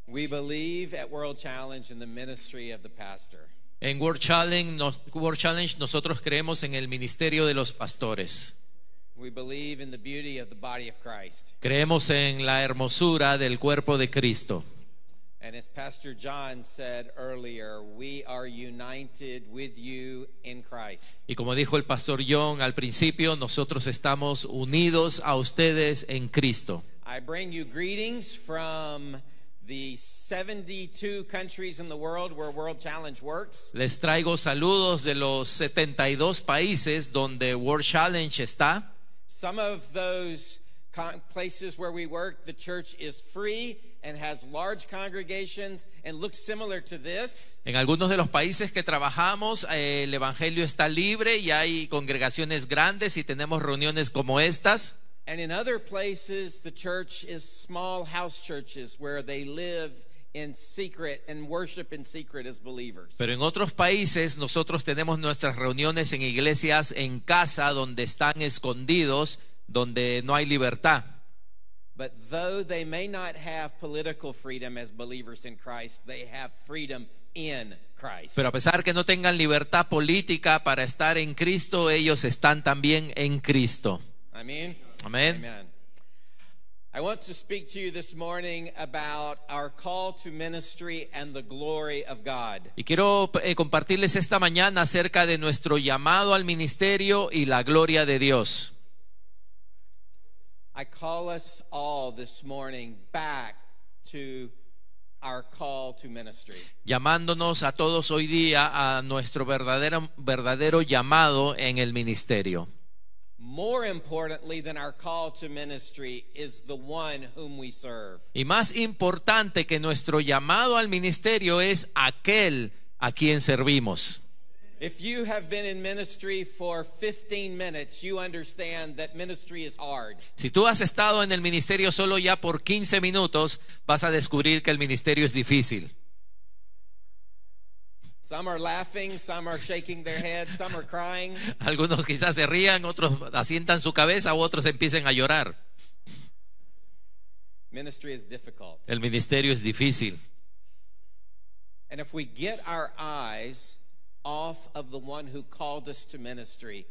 We believe at World Challenge in the ministry of the pastor. En World Challenge nosotros creemos en el ministerio de los pastores. We believe in the beauty of the body of Christ. Creemos en la hermosura del cuerpo de Cristo. And as Pastor John said earlier, we are united with you in Christ. Y como dijo el pastor John al principio, nosotros estamos unidos a ustedes en Cristo. I bring you greetings from the 72 countries in the world where World Challenge works. Les traigo saludos de los 72 países donde World Challenge está. Some of those places where we work, the church is free and has large congregations and looks similar to this. En algunos de los países que trabajamos, el evangelio está libre y hay congregaciones grandes y tenemos reuniones como estas. And in other places, the church is small house churches where they live in secret and worship in secret as believers. Pero en otros países nosotros tenemos nuestras reuniones en iglesias en casa donde están escondidos, donde no hay libertad. But though they may not have political freedom as believers in Christ, they have freedom in Christ. Pero a pesar que no tengan libertad política para estar en Cristo, ellos están también en Cristo. Amén. Amén. Amen. I want to speak to you this morning about our call to ministry and the glory of God. Y quiero compartirles esta mañana acerca de nuestro llamado al ministerio y la gloria de Dios. I call us all this morning back to our call to ministry. Llamándonos a todos hoy día a nuestro verdadero llamado en el ministerio. More importantly than our call to ministry is the one whom we serve. Y más importante que nuestro llamado al ministerio es aquel a quien servimos. If you have been in ministry for 15 minutes, you understand that ministry is hard. Si tú has estado en el ministerio solo ya por 15 minutos, vas a descubrir que el ministerio es difícil. Some are laughing, some are shaking their heads, some are crying. Algunos quizás se rían, otros asientan su cabeza, u otros empiecen a llorar. Ministry is difficult. El ministerio es difícil. And if we get our eyes off of the one who called us to ministry,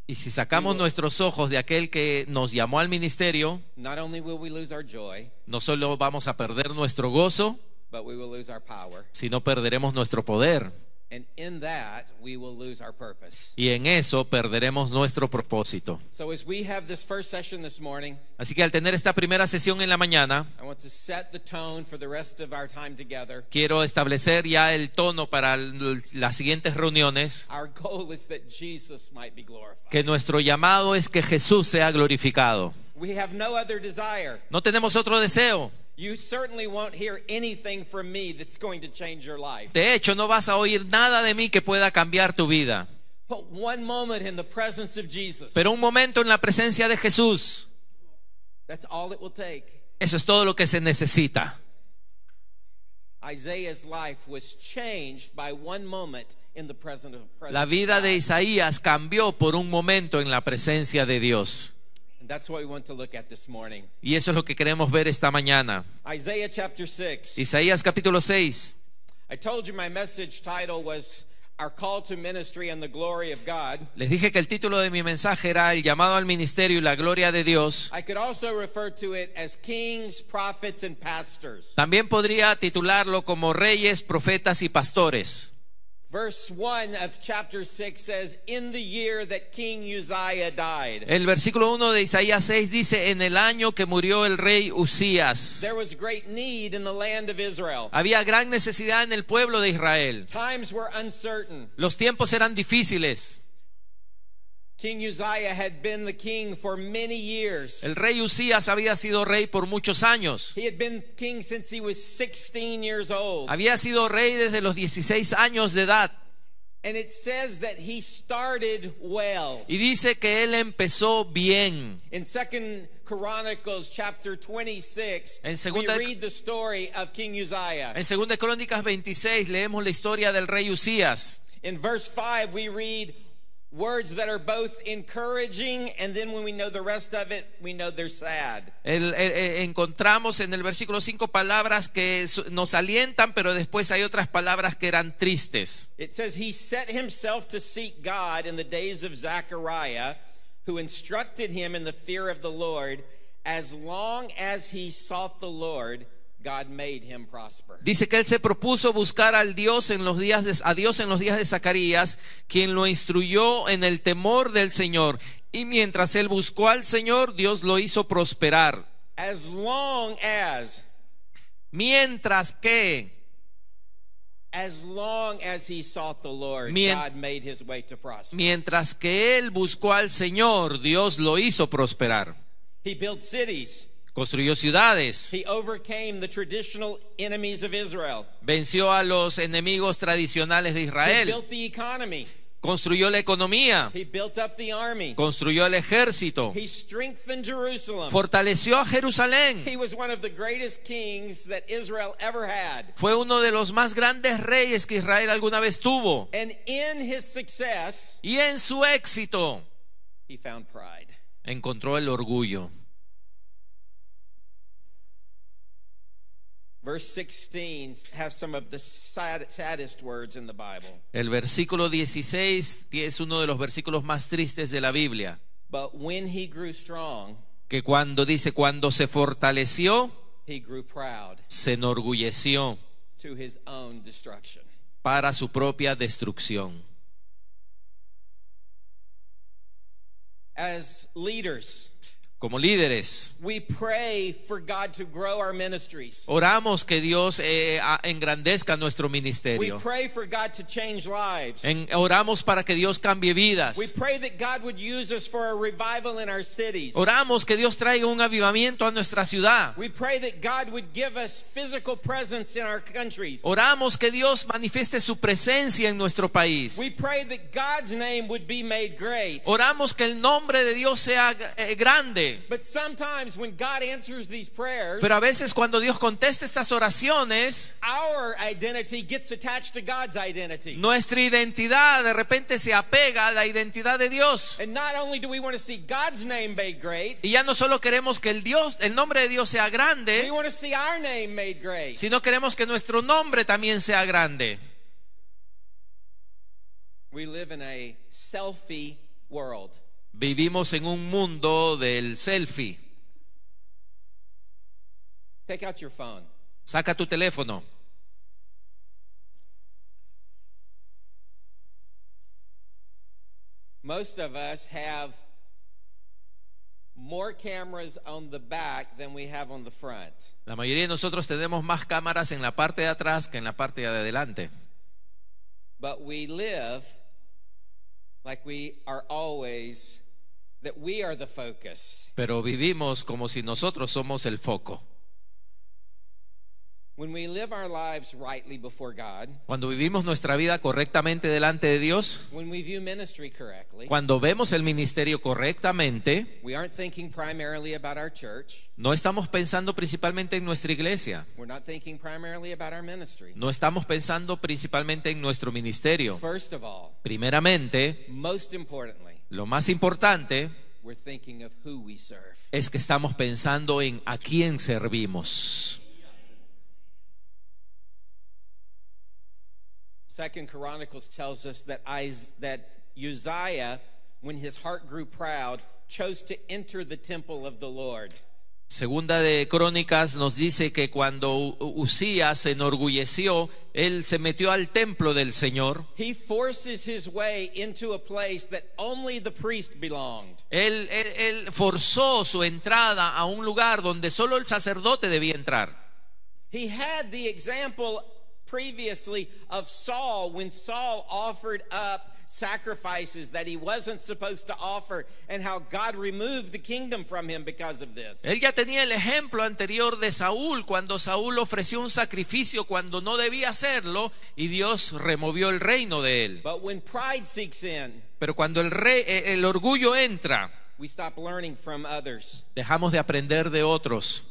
y si sacamos nuestros ojos de aquel que nos llamó al ministerio, not only will we lose our joy, no solo vamos a perder nuestro gozo, but we will lose our power. sino perderemos nuestro poder. And in that, we will lose our purpose. Y en eso perderemos nuestro propósito. So as we have this first session this morning, Así que al tener esta primera sesión en la mañana, I want to set the tone for the rest of our time together. quiero establecer ya el tono para las siguientes reuniones. Our goal is that Jesus might be glorified. Que nuestro llamado es que Jesús sea glorificado. We have no other desire. No tenemos otro deseo. You certainly won't hear anything from me that's going to change your life. De hecho, no vas a oír nada de mí que pueda cambiar tu vida. But one moment in the presence of Jesus, Pero un momento en la presencia de Jesús, that's all it will take. eso es todo lo que se necesita. Isaiah's life was changed by one moment in the presence of La vida de God. Isaías cambió por un momento en la presencia de Dios. And that's what we want to look at this morning. Y eso es lo que queremos ver esta mañana. Isaiah chapter 6. Isaías capítulo 6. I told you my message title was Our Call to Ministry and the Glory of God. Les dije que el título de mi mensaje era El llamado al ministerio y la gloria de Dios. I could also refer to it as Kings, Prophets, and Pastors. También podría titularlo como Reyes, Profetas y Pastores. Verse 1 of chapter 6 says, in the year that King Uzziah died. El versículo 1 de Isaías 6 dice, en el año que murió el rey Usías. There was great need in the land of Israel. Había gran necesidad en el pueblo de Israel. Times were uncertain. Los tiempos eran difíciles. King Uzziah had been the king for many years. El rey Usías había sido rey por muchos años. He had been king since he was 16 years old. Había sido rey desde los 16 años de edad. And it says that he started well. Y dice que él empezó bien. In 2 Chronicles chapter 26, En we segunda- read the story of King Uzziah. En 2 Crónicas 26 leemos la historia del rey Usías. In verse 5, we read, words that are both encouraging, and then when we know the rest of it, we know they're sad. Encontramos en el versículo 5 palabras que nos alientan, pero después hay otras palabras que eran tristes. It says, he set himself to seek God in the days of Zechariah, who instructed him in the fear of the Lord. As long as he sought the Lord, God made him prosper. Dice que él se propuso buscar a Dios en los días de Zacarías, quien lo instruyó en el temor del Señor. Y mientras él buscó al Señor, Dios lo hizo prosperar. As long as he sought the Lord, God made his way to prosper. Mientras que él buscó al Señor, Dios lo hizo prosperar. He built cities. Construyó ciudades. He overcame the traditional enemies of Israel. Venció a los enemigos tradicionales de Israel. He built the economy. Construyó la economía. He built up the army. Construyó el ejército. He strengthened Jerusalem. Fortaleció a Jerusalén. He was one of the greatest kings that Israel ever had. Fue uno de los más grandes reyes que Israel alguna vez tuvo. And in his success, y en su éxito, he found pride. Encontró el orgullo. Verse 16 has some of the saddest words in the Bible. El versículo 16 es uno de los versículos más tristes de la Biblia. But when he grew strong, que cuando se fortaleció, he grew proud, se enorgulleció to his own destruction. Para su propia destrucción. As leaders, como líderes, we pray for God to grow our ministries. Oramos que Dios engrandezca nuestro ministerio. We pray for God to change lives. Oramos para que Dios cambie vidas. We pray that God would use us for a revival in our cities. Oramos que Dios traiga un avivamiento a nuestra ciudad. We pray that God would give us physical presence in our countries. Oramos que Dios manifieste su presencia en nuestro país. We pray that God's name would be made great. Oramos que el nombre de Dios sea grande. But sometimes when God answers these prayers, pero a veces cuando Dios contesta estas oraciones, our identity gets attached to God's identity. Nuestra identidad de repente se apega a la identidad de Dios. And not only do we want to see God's name made great, y ya no solo queremos que el nombre de Dios sea grande, we want to see our name made great. Sino queremos que nuestro nombre también sea grande. We live in a selfie world. Vivimos en un mundo del selfie. Take out your phone. Saca tu teléfono. Most of us have more cameras on the back than we have on the front. La mayoría de nosotros tenemos más cámaras en la parte de atrás que en la parte de adelante. But we live like we are always, that we are the focus. Pero vivimos como si nosotros somos el foco. When we live our lives rightly before God, cuando vivimos nuestra vida correctamente delante de Dios, when we view ministry correctly, cuando vemos el ministerio correctamente, we aren't thinking primarily about our church. No estamos pensando principalmente en nuestra iglesia. We're not thinking primarily about our ministry. No estamos pensando principalmente en nuestro ministerio. First of all, primeramente, most importantly, lo más importante, we're thinking of who we serve. Es que estamos pensando en a quién servimos. Second Chronicles tells us that Uzziah, when his heart grew proud, chose to enter the temple of the Lord. Segunda de Crónicas nos dice que cuando Uzías se enorgulleció, él se metió al templo del Señor. He forces his way into a place that only the priest belonged. Él forzó su entrada a un lugar donde solo el sacerdote debía entrar. He had the example previously of Saul, when Saul offered up sacrifices that he wasn't supposed to offer, and how God removed the kingdom from him because of this. Él ya tenía el ejemplo anterior de Saúl, cuando Saúl ofreció un sacrificio cuando no debía hacerlo y Dios removió el reino de él. But when pride seeks in, pero cuando el orgullo entra, we stop learning from others. Dejamos de aprender de otros.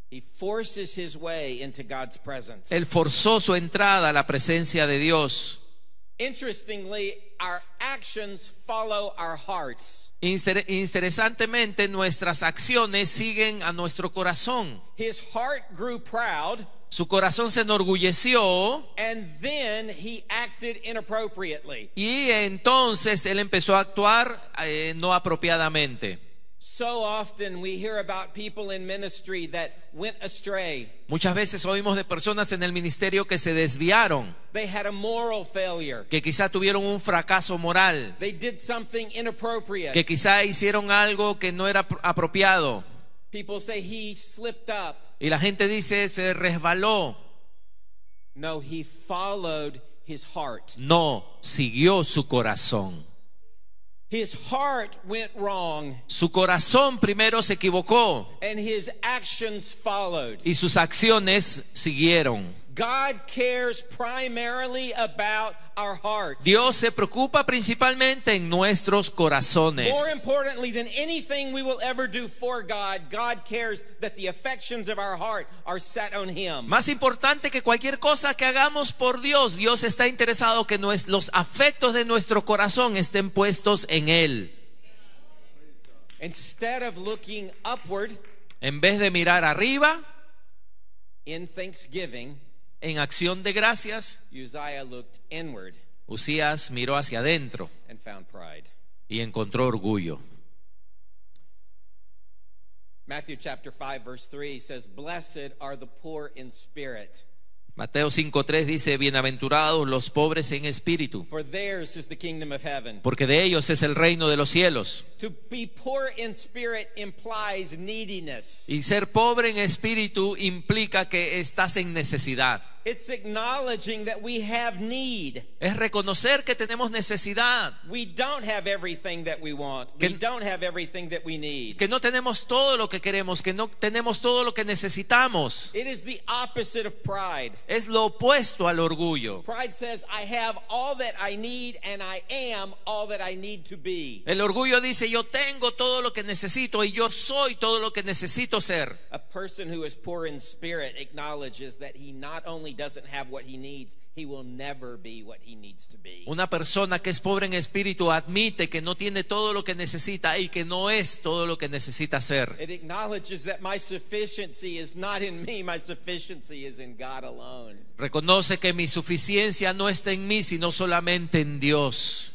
He forces his way into God's presence. Él forzó su entrada a la presencia de Dios. Interestingly, our actions follow our hearts. Interesantemente, nuestras acciones siguen a nuestro corazón. His heart grew proud, Su corazón se enorgulleció and then he acted inappropriately. y entonces él empezó a actuar no apropiadamente. So often we hear about people in ministry that went astray. Muchas veces oímos de personas en el ministerio que se desviaron, They had a moral failure. que quizá tuvieron un fracaso moral, They did something inappropriate. que quizá hicieron algo que no era apropiado. People say he slipped up. Y la gente dice, se resbaló. No, he followed his heart. No, siguió su corazón. His heart went wrong Su corazón primero se equivocó and his actions followed. y sus acciones siguieron. God cares primarily about our hearts. Dios se preocupa principalmente en nuestros corazones. More importantly than anything we will ever do for God, God cares that the affections of our heart are set on him. Más importante que cualquier cosa que hagamos por Dios, Dios está interesado que los afectos de nuestro corazón estén puestos en Él. Instead of looking upward En vez de mirar arriba, in thanksgiving, en acción de gracias, Uzziah looked inward Usías miró hacia adentro and found pride. y encontró orgullo. Matthew chapter 5 verse 3 says, "Blessed are the poor in spirit, Mateo 5:3 dice, bienaventurados los pobres en espíritu, for theirs is the kingdom of heaven." porque de ellos es el reino de los cielos. To be poor in spirit implies neediness. Y ser pobre en espíritu implica que estás en necesidad. It's acknowledging that we have need. Es reconocer que tenemos necesidad, We don't have everything that we want. We don't have everything that we need. que no tenemos todo lo que queremos, que no tenemos todo lo que necesitamos. It is the opposite of pride. Es lo opuesto al orgullo. Pride says, I have all that I need and I am all that I need to be. El orgullo dice, yo tengo todo lo que necesito y yo soy todo lo que necesito ser. A person who is poor in spirit acknowledges that he not only doesn't have what he needs, he will never be what he needs to be. Una persona que es pobre en espíritu admite que no tiene todo lo que necesita y que no es todo lo que necesita ser. It acknowledges that my sufficiency is not in me, my sufficiency is in God alone. Reconoce que mi suficiencia no está en mí, sino solamente en Dios.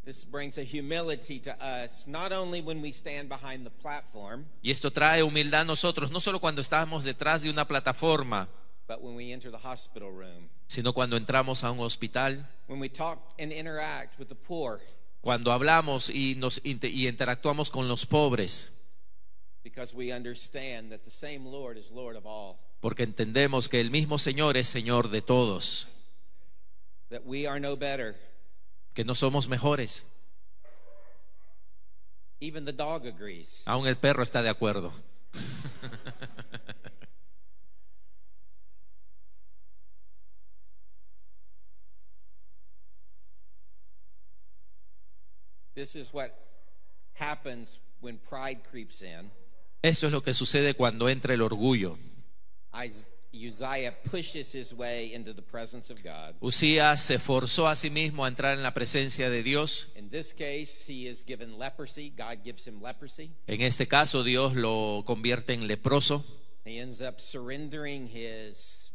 This brings a humility to us, not only when we stand behind the platform, Y esto trae humildad a nosotros, no solo cuando estamos detrás de una plataforma, but when we enter the hospital room, sino cuando entramos a un hospital, when we talk and interact with the poor, cuando hablamos y interactuamos con los pobres, because we understand that the same Lord is Lord of all, porque entendemos que el mismo Señor es Señor de todos, that we are no better. que no somos mejores. Even the dog agrees. Aún el perro está de acuerdo. This is what happens when pride creeps in. Esto es lo que sucede cuando entra el orgullo. Uzziah pushes his way into the presence of God. Usías se forzó a sí mismo a entrar en la presencia de Dios. In this case, he is given leprosy. God gives him leprosy. En este caso, Dios lo convierte en leproso. He ends up surrendering his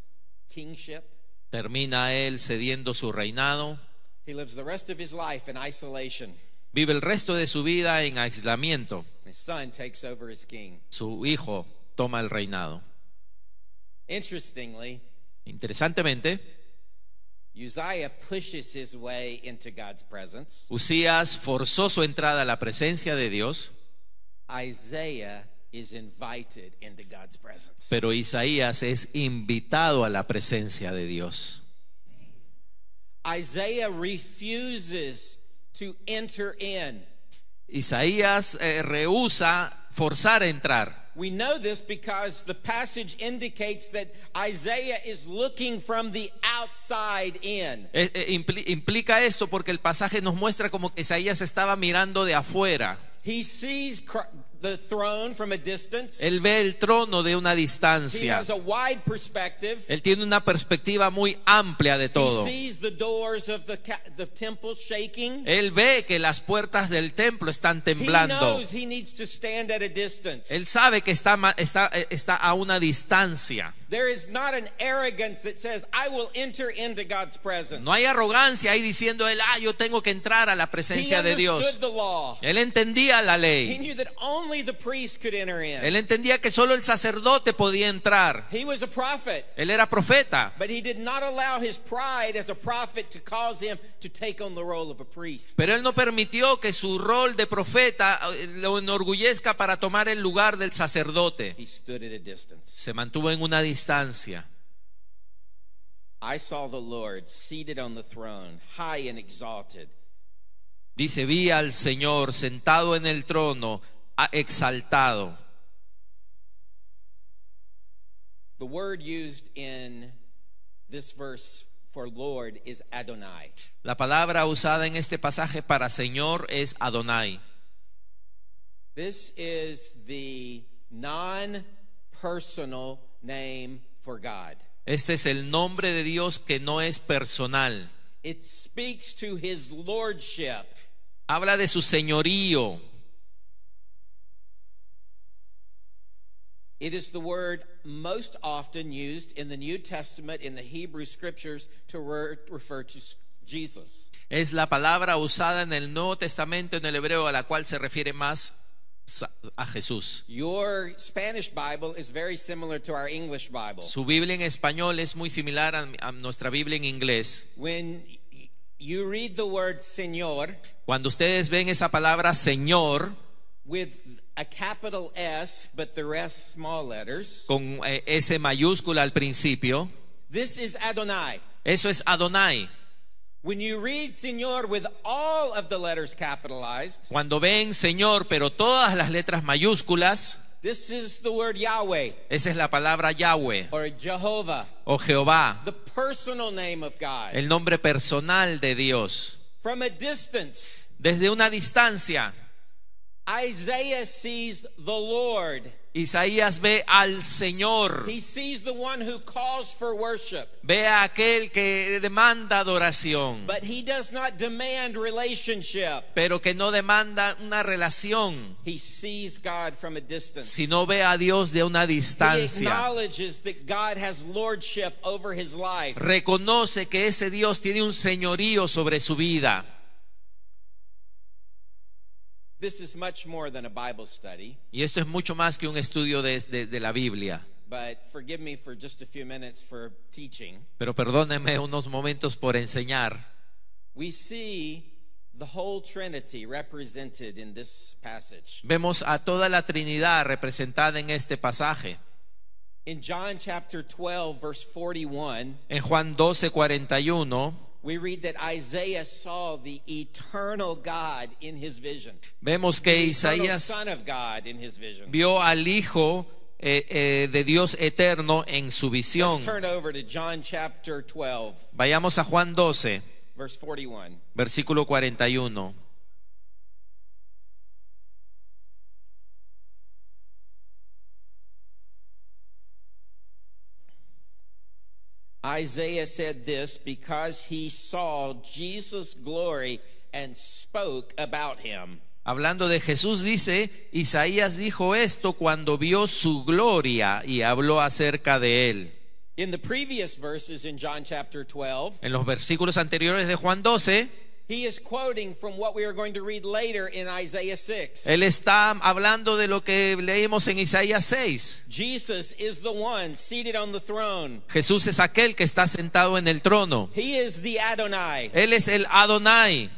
kingship. Termina él cediendo su reinado. He lives the rest of his life in isolation. Vive el resto de su vida en aislamiento. His son takes over as king. Su hijo toma el reinado. Interestingly, Interesantemente, Uzziah pushes his way into God's presence. Usías forzó su entrada a la presencia de Dios, Isaiah is invited into God's presence. pero Isaías es invitado a la presencia de Dios. Isaiah refuses to enter in. Isaías rehúsa forzar a entrar. We know this because the passage indicates that Isaiah is looking from the outside in. Implica esto porque el pasaje nos muestra como que Isaías estaba mirando de afuera. He sees the throne from a distance. Él ve el trono de una He distancia. has a wide perspective. Él tiene una perspectiva muy amplia de todo. He sees the doors of the temple shaking. Él ve que las puertas del templo están He temblando. knows he needs to stand at a distance. Él sabe que está a una distancia. There is not an arrogance that says, I will enter into God's presence. No hay arrogancia ahí diciendo él, yo tengo que entrar a la He presencia de understood Dios. the law. Él entendía la He ley. knew that only the priest could enter in. Él entendía que solo el sacerdote podía entrar. He was a prophet, Él era profeta, but he did not allow his pride as a prophet to cause him to take on the role of a priest. pero él no permitió que su rol de profeta lo enorgullezca para tomar el lugar del sacerdote. He stood at a distance. Se mantuvo en una distancia. I saw the Lord seated on the throne, high and exalted. Dice, vi al Señor sentado en el trono, exaltado. The word used in this verse for Lord is Adonai. La palabra usada en este pasaje para Señor es Adonai. This is the non-personal name for God. Este es el nombre de Dios que no es personal. It speaks to his lordship. Habla de su señorío. It is the word most often used in the New Testament in the Hebrew scriptures to refer to Jesus. Es la palabra usada en el Nuevo Testamento en el hebreo a la cual se refiere más a Jesús. Your Spanish Bible is very similar to our English Bible. Su Biblia en español es muy similar a nuestra Biblia en inglés. When you read the word Señor Cuando ustedes ven esa palabra Señor with a capital S but the rest small letters, con S mayúscula al principio, this is Adonai. eso es Adonai. When you read Señor with all of the letters capitalized, Cuando ven Señor pero todas las letras mayúsculas, this is the word Yahweh esa es la palabra Yahweh or Jehovah, o Jehová, the personal name of God. el nombre personal de Dios. From a distance, Desde una distancia, Isaiah sees the Lord. Isaías ve al Señor, He sees the one who calls for worship. ve a aquel que demanda adoración, But he does not demand relationship. pero que no demanda una relación, He sees God from a distance. sino ve a Dios de una He distancia. acknowledges that God has lordship over his life. Reconoce que ese Dios tiene un señorío sobre su vida. This is much more than a Bible study, Y esto es mucho más que un estudio de la Biblia. but forgive me for just a few minutes for teaching. Pero perdónenme unos momentos por enseñar. We see the whole Trinity represented in this passage. Vemos a toda la Trinidad representada en este pasaje. In John chapter 12, verse 41, En Juan 12:41 we read that Isaiah saw the eternal God in his vision. vemos que The eternal Isaías Son of God in his vision. vio al Hijo de Dios eterno en su visión. Let's turn over to John chapter 12, Vayamos a Juan 12, verse 41. versículo 41. Isaiah said this because he saw Jesus' glory and spoke about him. Hablando de Jesús dice, Isaías dijo esto cuando vio su gloria y habló acerca de él. In the previous verses in John chapter 12, En los versículos anteriores de Juan 12, he is quoting from what we are going to read later in Isaiah 6. él está hablando de lo que leímos en Isaías 6. Jesus is the one seated on the throne. Jesús es aquel que está sentado en el trono. He is the Adonai. Él es el Adonai.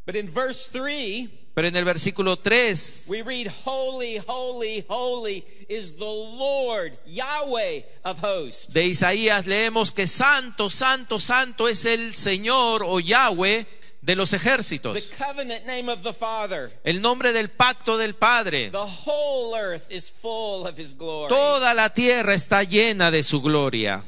But in verse 3, Pero en el versículo 3 we read, Holy, holy, holy is the Lord, Yahweh of hosts. de Isaías leemos que santo, santo, santo es el Señor o Yahweh de los The ejércitos. covenant name of the Father. El nombre del pacto del Padre. The whole earth is full of his glory. Toda la tierra está llena de su gloria.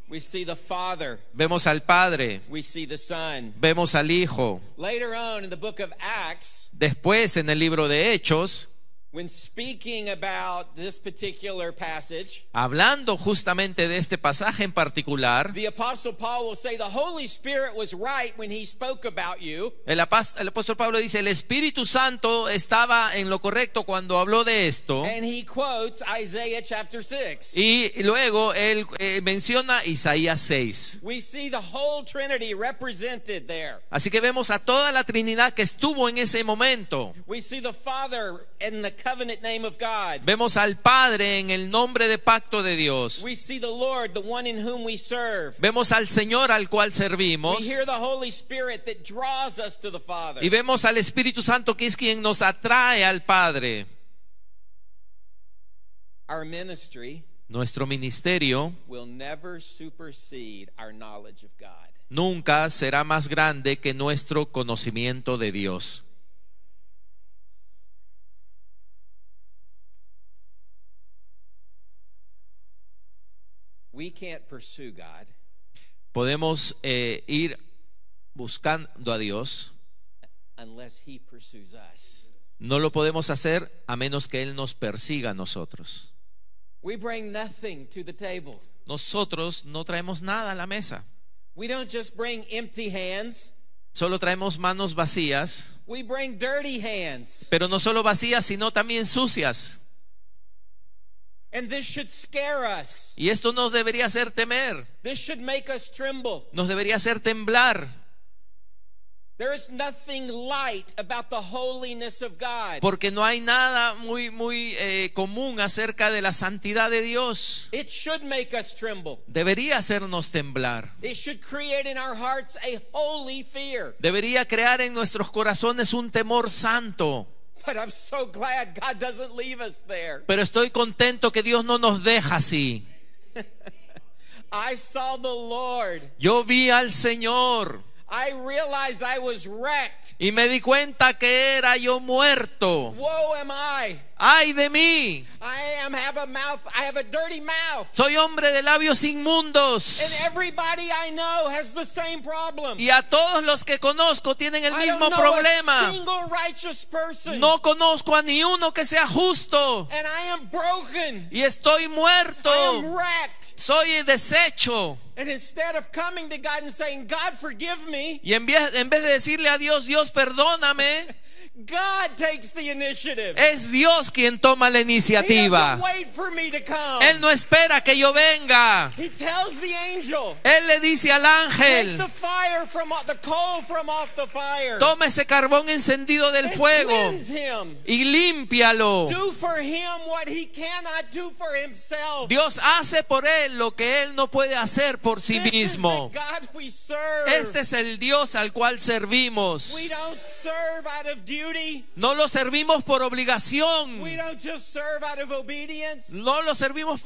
We see the Father. Vemos al Padre, We see the Son. vemos al Hijo. Later on in the book of Acts, Después, en el libro de Hechos, when speaking about this particular passage, hablando justamente de este pasaje en particular, the Apostle Paul will say the Holy Spirit was right when he spoke about you. el apóstol Pablo dice, el Espíritu Santo estaba en lo correcto cuando habló de esto. And he quotes Isaiah chapter 6. Y luego él menciona Isaías 6. We see the whole Trinity represented there. Así que vemos a toda la Trinidad que estuvo en ese momento. We see the Father in the covenant name of God. Vemos al Padre en el nombre de pacto de Dios. We see the Lord, the one in whom we serve. Vemos al Señor al cual We servimos. hear the Holy Spirit that draws us to the Father. Y vemos al Espíritu Santo que es quien nos atrae al Padre. Our ministry Nuestro ministerio will never supersede our knowledge of God. nunca será más grande que nuestro conocimiento de Dios. We can't pursue God Podemos ir buscando a Dios. unless He pursues us. No lo podemos hacer a menos que Él nos persiga a nosotros. We bring nothing to the table. Nosotros no traemos nada a la mesa. We don't just bring empty hands. Solo traemos manos vacías, We bring dirty hands. pero no solo vacías, sino también sucias. And this should scare us. Y esto nos debería hacer temer, This should make us tremble. nos debería hacer temblar, There is nothing light about the holiness of God. porque no hay nada muy común acerca de la santidad de Dios. It should make us tremble. Debería hacernos temblar. It should create in our hearts a holy fear. Debería crear en nuestros corazones un temor santo. But I'm so glad God doesn't leave us there. Pero estoy contento que Dios no nos deja así. I saw the Lord. Yo vi al Señor I realized I was wrecked. y me di cuenta que era yo muerto. Woe am I. ¡Ay de mí! I have a dirty mouth. Soy hombre de labios inmundos. And everybody I know has the same problem. Y a todos los que conozco tienen el I mismo don't know problema. a single righteous person. No conozco a ni uno que sea justo. And I am broken. Y estoy I am muerto. wrecked. Soy deshecho. And instead of coming to God and saying, God, forgive me, Y en vez de decirle a Dios, Dios, perdóname, God takes the initiative. es Dios quien toma la He iniciativa. doesn't wait for me to come. Él no espera que yo venga. He tells the angel, Él le dice al take ángel, the fire from the coal from off the fire. toma ese carbón encendido del And fuego cleanse him. y límpialo. Do for him what he cannot do for himself. Dios hace por él lo que él no puede hacer por sí This mismo. is the God we serve. Este es el Dios al cual servimos. We don't serve out of duty. No lo servimos por obligación. We don't just serve out of obedience. No lo servimos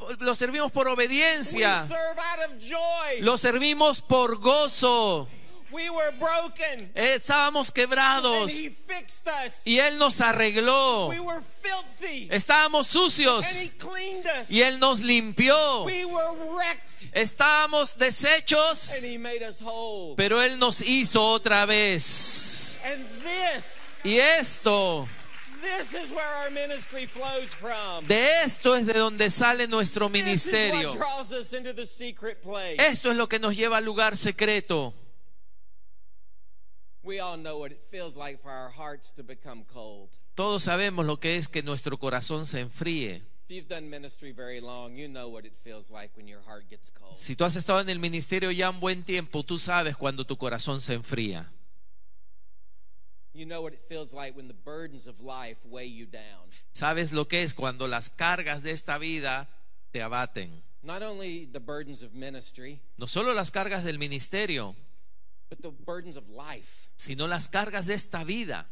por We obediencia. serve out of joy. Lo servimos por gozo. We were broken. Estábamos And quebrados he fixed us. y él nos arregló. We were filthy. Estábamos sucios And he cleaned us. y él nos limpió. We were wrecked. Estábamos deshechos, And he made us whole. pero él nos hizo otra vez. And this Y esto, is where our ministry flows from. de esto es de donde sale nuestro This is ministerio. what draws us into the secret place. Esto es lo que nos lleva al lugar secreto. We all know what it feels like for our hearts to become cold. Todos sabemos lo que es que nuestro corazón se enfríe. If you've done ministry very long, you know what it feels like when your heart gets cold. Si tú has estado en el ministerio ya un buen tiempo, tú sabes cuando tu corazón se enfría. You know what it feels like when the burdens of life weigh you down. Sabes lo que es cuando las cargas de esta vida te abaten. Not only the burdens of ministry, No solo las cargas del ministerio, but the burdens of life. sino las cargas de esta vida.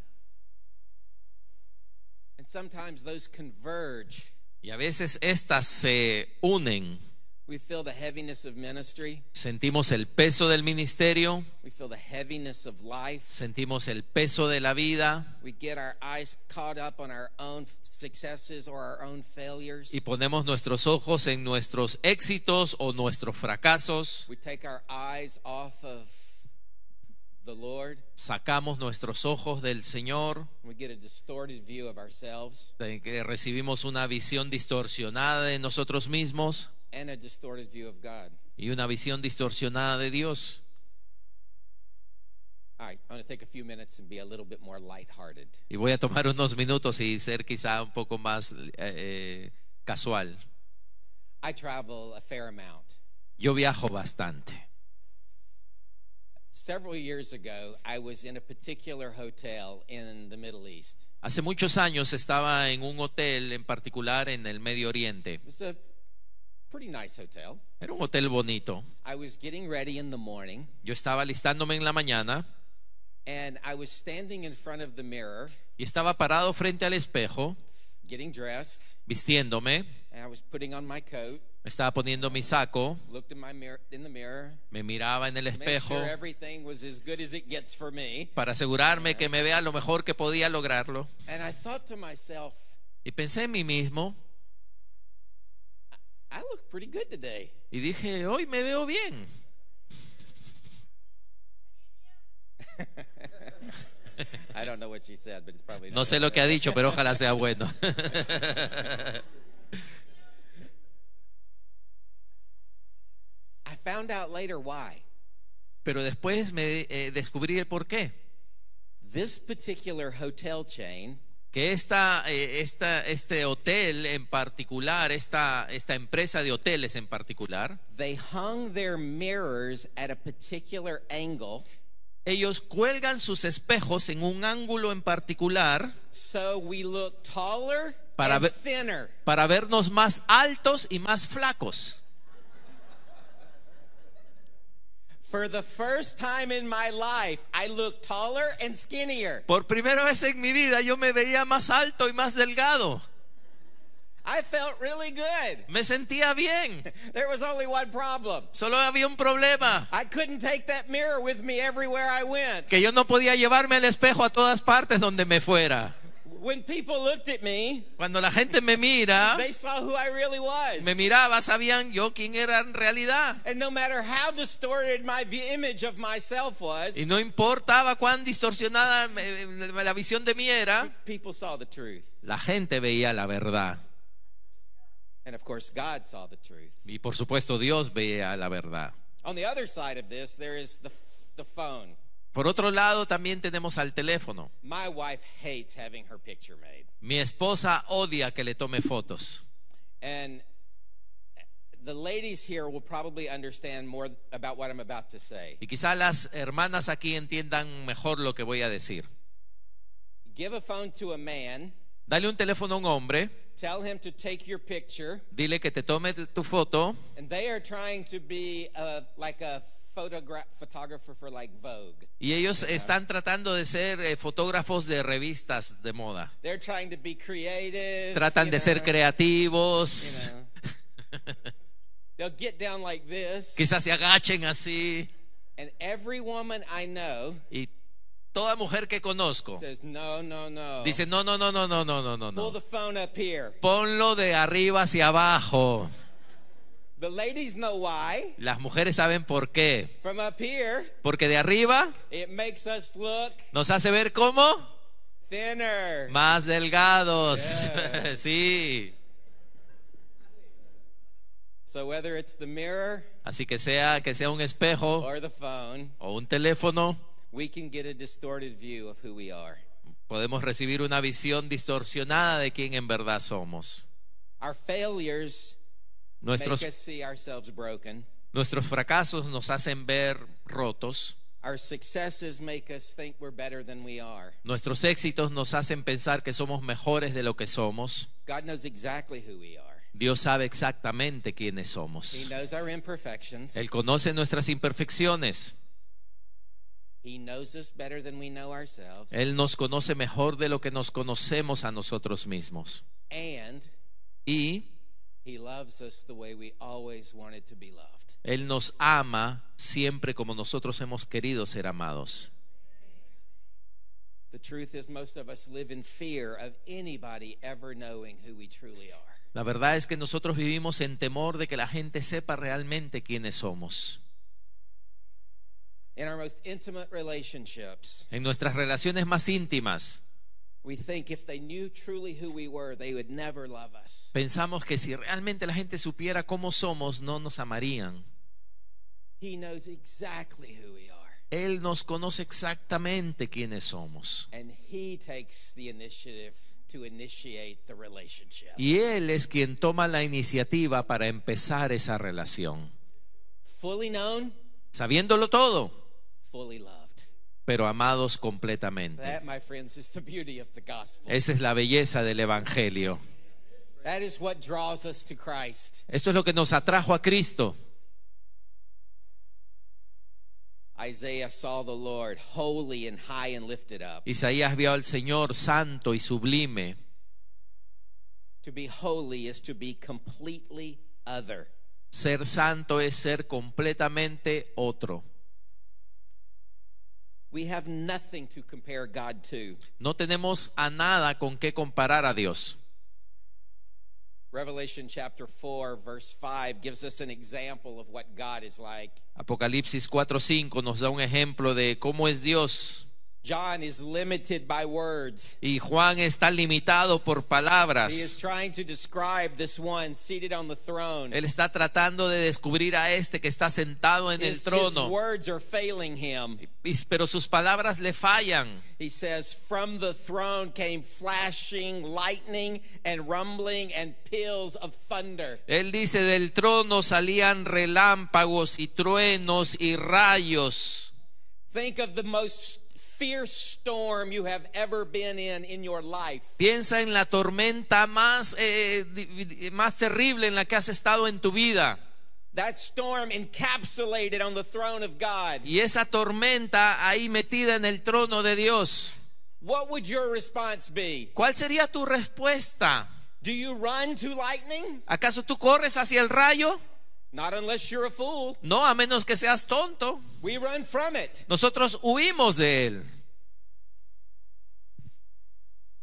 And sometimes those converge Y a veces estas se unen We feel the heaviness of ministry. Sentimos el peso del ministerio, We feel the heaviness of life. sentimos el peso de la vida We get our eyes caught up on our own successes or our own failures. y ponemos nuestros ojos en nuestros éxitos o nuestros fracasos. We take our eyes off of the Lord. Sacamos nuestros ojos del Señor, We get a distorted view of ourselves de que recibimos una visión distorsionada de nosotros mismos and a distorted view of God. y una visión distorsionada de Dios. All right, I'm going to take a few minutes and be a little bit more lighthearted. Y voy a tomar unos minutos y ser quizá un poco más casual. I travel a fair amount. Yo viajo bastante. Several years ago, I was in a particular hotel in the Middle East. Hace muchos años estaba en un hotel en particular en el Medio Oriente. It was a pretty nice hotel. Era un hotel bonito. I was getting ready in the morning, Yo estaba listándome en la mañana and I was standing in front of the mirror, y estaba parado frente al espejo, getting dressed, vistiéndome. and I was putting on my coat, Me estaba poniendo mi saco, looked in the mirror, me miraba en el made espejo sure everything was as good as it gets for me. para asegurarme que me vea lo mejor que podía lograrlo. And I thought to myself, Y pensé en mí mismo I look pretty good today. y dije, hoy me veo bien. I don't know what she said, but it's probably No not sé lo que ha dicho, pero ojalá sea bueno. I found out later why. Pero después me descubrí el por qué. This particular hotel chain Que este hotel en particular, esta empresa de hoteles en particular, they hung their mirrors at a particular angle ellos cuelgan sus espejos en un ángulo en particular so we look taller Para and ver- thinner. para vernos más altos y más flacos. For the first time in my life, I look taller and skinnier. Por primera vez en mi vida yo me veía más alto y más delgado. I felt really good. Me sentía bien. There was only one problem. Solo había un problema, I couldn't take that mirror with me everywhere I went. que yo no podía llevarme el espejo a todas partes donde me fuera. When people looked at me, Cuando la gente me mira, they saw who I really was. me miraba, sabían yo quién era en realidad. And no matter how distorted my image of myself was, Y no importaba cuán distorsionada la visión de mí era, people saw the truth. la gente veía la verdad. And of course, God saw the truth. Y por supuesto Dios veía la verdad. On the other side of this, there is the phone. Por otro lado también tenemos al teléfono. My wife hates having her picture made. Mi esposa odia que le tome fotos. And the ladies here will probably understand more about what I'm about to say. Y quizá las hermanas aquí entiendan mejor lo que voy a decir. Give a phone to a man, Dale un teléfono a un hombre, tell him to take your picture, dile que te tome tu foto and they are trying to be like a photographer for like Vogue. y ellos están tratando de ser fotógrafos de revistas de moda. They're trying to be creative. Tratan de ser creativos. They'll get down like this. Quizás se agachen así. And every woman I know Y toda mujer que conozco says, no, no, no. dice, no, no, no, no, no, no, no, no, Pull no. the phone up here. Ponlo de arriba hacia abajo. The ladies know why. Las mujeres saben por qué. From up here, Porque de arriba it makes us look nos hace ver como thinner. más delgados. Yeah. Sí. So whether it's the mirror Así que sea un espejo or the phone, o un teléfono, we can get a distorted view of who we are. podemos recibir una visión distorsionada de quién en verdad somos. Our failures Nuestros make us see ourselves broken. fracasos nos hacen ver rotos. Our successes make us think we're better than we are. Nuestros éxitos nos hacen pensar que somos mejores de lo que somos. God knows exactly who we are. Dios sabe exactamente quiénes He somos. knows our imperfections. Él conoce nuestras imperfecciones. He knows us better than we know ourselves. Él nos conoce mejor de lo que nos conocemos a nosotros mismos. And Y He loves us the way we always wanted to be loved. Él nos ama siempre como nosotros hemos querido ser amados. The truth is, most of us live in fear of anybody ever knowing who we truly are. La verdad es que nosotros vivimos en temor de que la gente sepa realmente quiénes somos. In our most intimate relationships, En nuestras relaciones más íntimas, we think if they knew truly who we were, they would never love us. pensamos que si realmente la gente supiera cómo somos, no nos amarían. He knows exactly who we are. Él nos conoce exactamente quiénes somos. And he takes the initiative to initiate the relationship. Y Él es quien toma la iniciativa para empezar esa relación. Fully known, Sabiéndolo todo, fully loved. pero amados completamente. That, my friends, is the beauty of the gospel. Esa es la belleza del Evangelio. That is what draws us to Christ. Esto es lo que nos atrajo a Cristo. Isaiah saw the Lord holy and high and lifted up. Isaías vio al Señor santo y sublime. To be holy is to be completely other. Ser santo es ser completamente otro. We have nothing to compare God to. No tenemos a nada con qué comparar a Dios. Revelation chapter 4 verse 5 gives us an example of what God is like. Apocalipsis 4:5 nos da un ejemplo de cómo es Dios. John is limited by words. Y Juan está limitado por He is palabras. trying to describe this one seated on the throne. Él está tratando de descubrir a este que está sentado en el His trono, words are failing him. pero sus palabras le fallan. He says, from the throne came flashing lightning and rumbling and peals of thunder. Él dice, del trono salían relámpagos y truenos y rayos. Think of the most fierce storm you have ever been in your life. Piensa en la tormenta más terrible en la que has estado en tu vida. That storm encapsulated on the throne of God. Y esa tormenta ahí metida en el trono de Dios. What would your response be? ¿Cuál sería tu respuesta? Do you run to lightning? ¿Acaso tú corres hacia el rayo? Not unless you're a fool. No, a menos que seas tonto. We run from it. Nosotros huimos de él.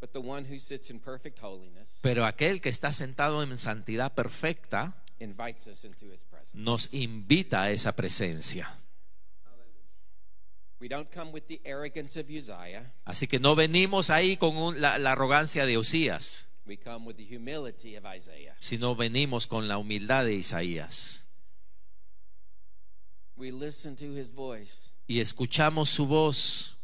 But the one who sits in perfect holiness Pero aquel que está sentado en santidad perfecta invites us into his presence. nos invita a esa presencia. We don't come with the arrogance of Uzziah. Así que no venimos ahí con la arrogancia de Usías, We come with the humility of Isaiah. sino venimos con la humildad de Isaías. We listen to his voice Y escuchamos su voz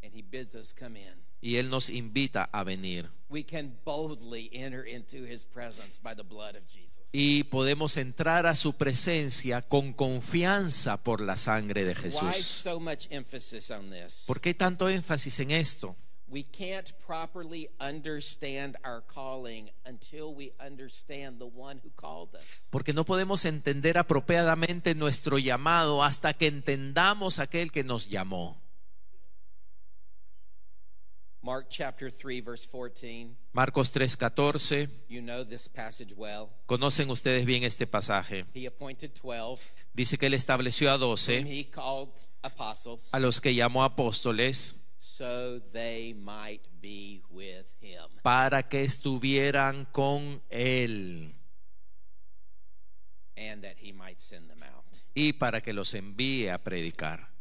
and he bids us come in. y Él nos invita a venir. We can boldly enter into his presence by the blood of Jesus. Y podemos entrar a su presencia con confianza por la sangre de Why Jesús. so much emphasis on this? ¿Por qué tanto énfasis en esto? We can't properly understand our calling until we understand the one who called us. Porque no podemos entender apropiadamente nuestro llamado hasta que entendamos aquel que nos llamó. Mark chapter 3 verse 14. Marcos 3:14. You know this passage well. Conocen ustedes bien este pasaje. He appointed 12, Dice que Él estableció a whom 12, he called apostles, a los que llamó apóstoles, so they might be with him. para que estuvieran con Él And that he might send them out. y para que los envíe a predicar.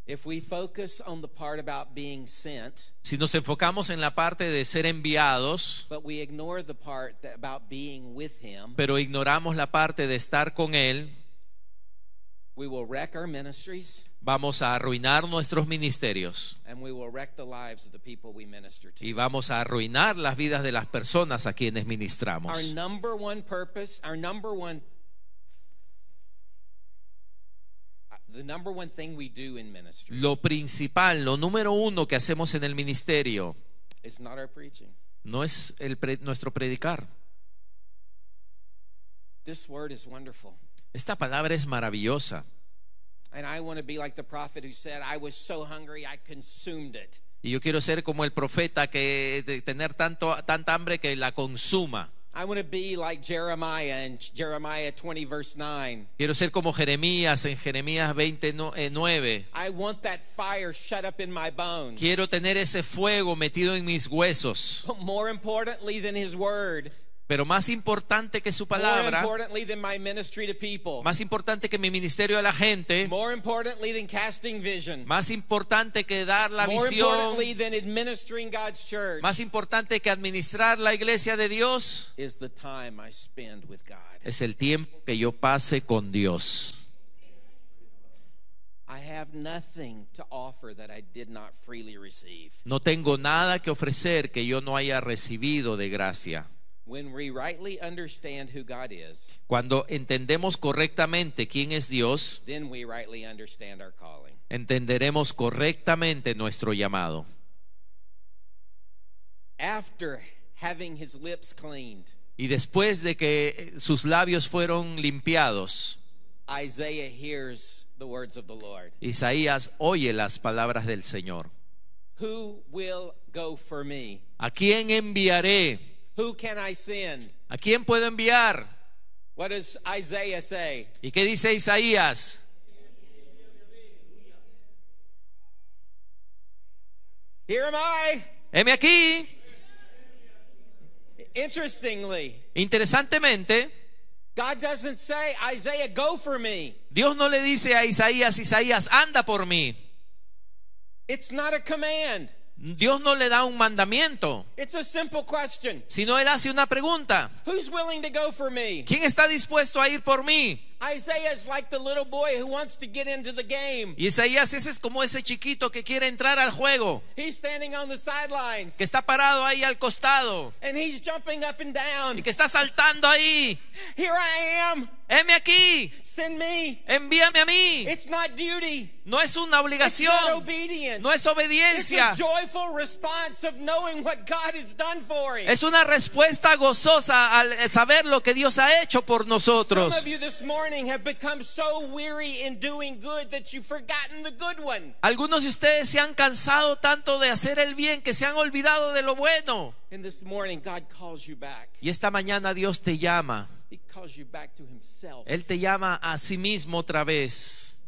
If we focus on the part about being sent, Si nos enfocamos en la parte de ser enviados, but we ignore the part about being with him, pero ignoramos la parte de estar con Él, we will wreck our ministries vamos a arruinar nuestros ministerios and we will wreck the lives of the people we minister to. y vamos a arruinar las vidas de las personas a quienes Our ministramos. number one purpose, the number one thing we do in ministry Lo principal, lo número uno que hacemos en el ministerio is not our preaching. no es nuestro predicar. This word is wonderful. Esta palabra es maravillosa. And I want to be like the prophet who said, I was so hungry I consumed it. Y yo quiero ser como el profeta que de tener tanta hambre que la consuma. I want to be like Jeremiah in Jeremiah 20 verse 9. Quiero ser como Jeremías en Jeremías 29. I want that fire shut up in my bones. Quiero tener ese fuego metido en mis huesos. But more importantly than his word, Pero más importante que su more palabra, importantly than my ministry to people, más importante que mi ministerio a la gente, more importantly than casting vision, más importante que dar la more visión, importantly than administering God's church, más importante que administrar la iglesia de Dios, is the time I spend with God. es el tiempo que yo pase con Dios. I have nothing to offer that I did not freely receive. No tengo nada que ofrecer que yo no haya recibido de gracia. When we rightly understand who God is, Cuando entendemos correctamente quién es Dios, then we rightly understand our calling. entenderemos correctamente nuestro llamado. After having his lips cleaned, Y después de que sus labios fueron limpiados, Isaiah hears the words of the Lord. Isaías oye las palabras del Señor. Who will go for me? ¿A quién enviaré? Who can I send? ¿A quién puedo enviar? What does Isaiah say? ¿Y qué dice Isaías? Here am I. Heme aquí. Interestingly, Interesantemente, God doesn't say, Isaiah, go for me. Dios no le dice a Isaías, Isaías, anda por mí. It's not a command. Dios no le da un mandamiento, It's a simple question. sino él hace una pregunta. Who's willing to go for me? ¿Quién está dispuesto a ir por mí? Isaiah is like the little boy who wants to get into the game. Y Isaías ese es como ese chiquito que quiere entrar al juego, He's standing on the sidelines que está parado ahí al costado and he's jumping up and down. y que está saltando ahí. Here I am. Heme aquí, Send me. envíame a mí. It's not duty. No es una It's not obligación, obedience. no es It's a obediencia, joyful response of knowing what God has done for him. es una respuesta gozosa al saber lo que Dios ha hecho por Some nosotros. of you this morning have become so weary in doing good that you've forgotten the good one. Algunos de ustedes se han cansado tanto de hacer el bien que se han olvidado de lo bueno. And this morning, God calls you back. Y esta mañana Dios te llama. He calls you back to himself. Él te llama a sí mismo otra vez.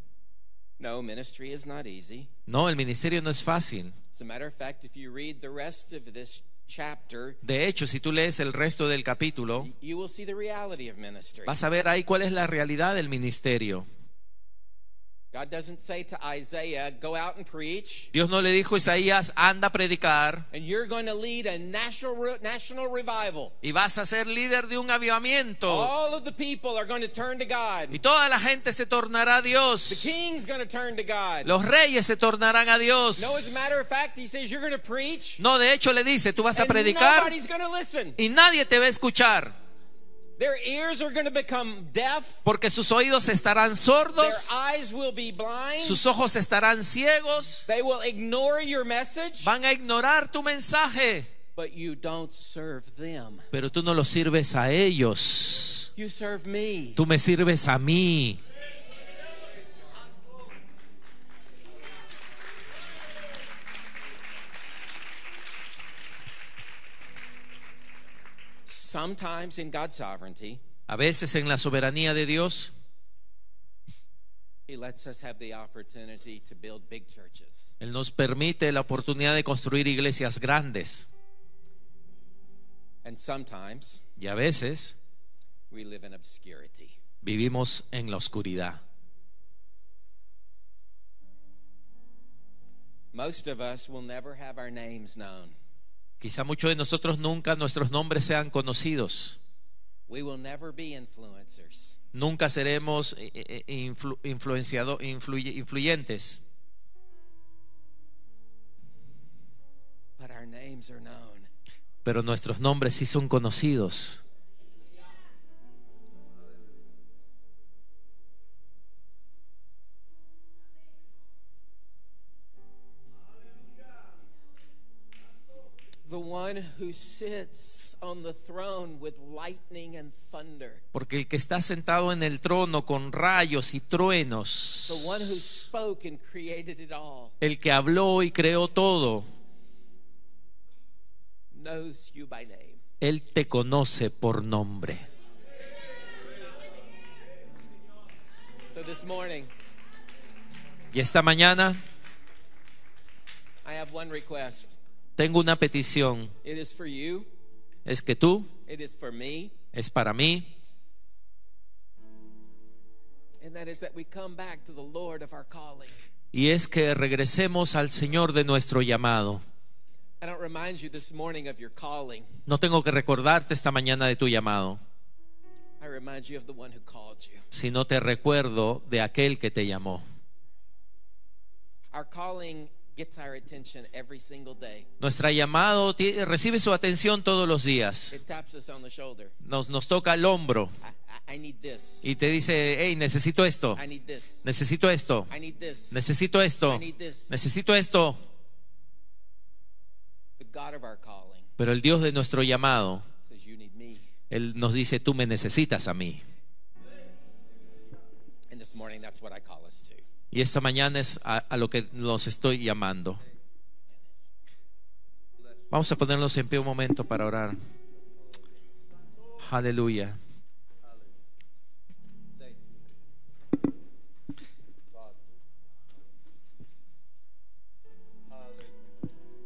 No, ministry is not easy. No, el ministerio no es fácil. As a matter of fact, if you read the rest of this chapter, De hecho, si tú lees el resto del capítulo, you will see the reality of ministry. vas a ver ahí cuál es la realidad del ministerio. God doesn't say to Isaiah, go out and preach, Dios no le dijo a Isaías, anda a predicar and you're going to lead a national revival. y vas a ser líder de un avivamiento. All of the people are going to turn to God. Y toda la gente se tornará a The Dios. king's going to turn to God. Los reyes se tornarán a Dios. No, as a matter of fact, he says you're going to preach, No, de hecho le dice, tú vas a and predicar nobody's going to listen. y nadie te va a escuchar. Their ears are going to become deaf. Porque sus oídos estarán Their sordos, eyes will be blind. sus ojos estarán ciegos, They will ignore your message, van a ignorar tu mensaje. but you don't serve them. Pero tú no los sirves a ellos, You serve me. tú me sirves a mí. Sometimes in God's sovereignty, A veces en la soberanía de Dios, he lets us have the opportunity to build big churches. Él nos permite la oportunidad de construir iglesias grandes. And sometimes Y a veces we live in obscurity. vivimos en la oscuridad. Most of us will never have our names known. Quizá muchos de nosotros nunca nuestros nombres sean conocidos. We will never be influencers. Nunca seremos influyentes. But our names are known. Pero nuestros nombres sí son conocidos. The one who sits on the throne with lightning and thunder. Porque el que está sentado en el trono con rayos y truenos, The one who spoke and created it all. el que habló y creó todo, knows you by name. Él te conoce por nombre. So this morning, Y esta mañana I have one request. tengo una petición. It is for you. Es que tú, It is for me. es para mí, And that is that we come back to the Lord of our calling. y es que regresemos al Señor de nuestro llamado. I don't remind you this morning of your calling. No tengo que recordarte esta mañana de tu llamado, I remind you of the one who called you. sino te recuerdo de aquel que te llamó. Our calling gets our attention every single day. Nuestro llamado recibe su atención todos los días. It taps us on the shoulder. Nos toca el hombro I need this. y te dice: hey, necesito esto, I need this. necesito esto, I need this. necesito esto, I need this. necesito esto. The God of our calling Pero el Dios de nuestro llamado, says, you need me. Él nos dice: tú me necesitas a mí. And this morning, that's what I call us to. Y esta mañana es a lo que nos estoy llamando. Vamos a ponernos en pie un momento para orar. Aleluya.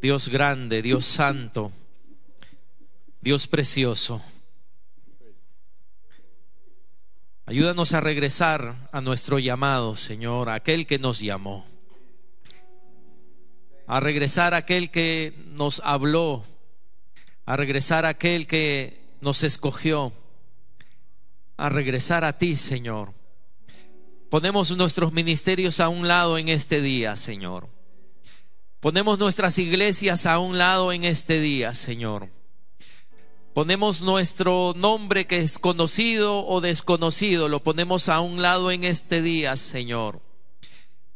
Dios grande, Dios santo, Dios precioso, ayúdanos a regresar a nuestro llamado, Señor, a aquel que nos llamó, a regresar a aquel que nos habló, a regresar a aquel que nos escogió, a regresar a ti, Señor. Ponemos nuestros ministerios a un lado en este día, Señor. Ponemos nuestras iglesias a un lado en este día, Señor. Ponemos nuestro nombre que es conocido o desconocido, lo ponemos a un lado en este día, Señor.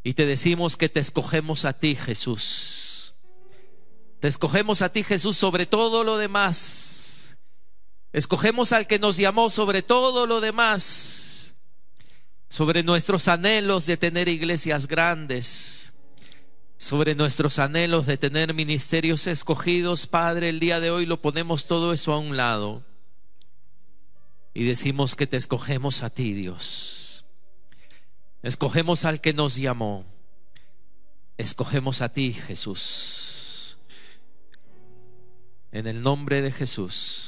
Y te decimos que te escogemos a ti, Jesús. Te escogemos a ti, Jesús, sobre todo lo demás. Escogemos al que nos llamó sobre todo lo demás. Sobre nuestros anhelos de tener iglesias grandes, sobre nuestros anhelos de tener ministerios escogidos, Padre, el día de hoy lo ponemos todo eso a un lado y decimos que te escogemos a ti, Dios. Escogemos al que nos llamó. Escogemos a ti, Jesús. En el nombre de Jesús.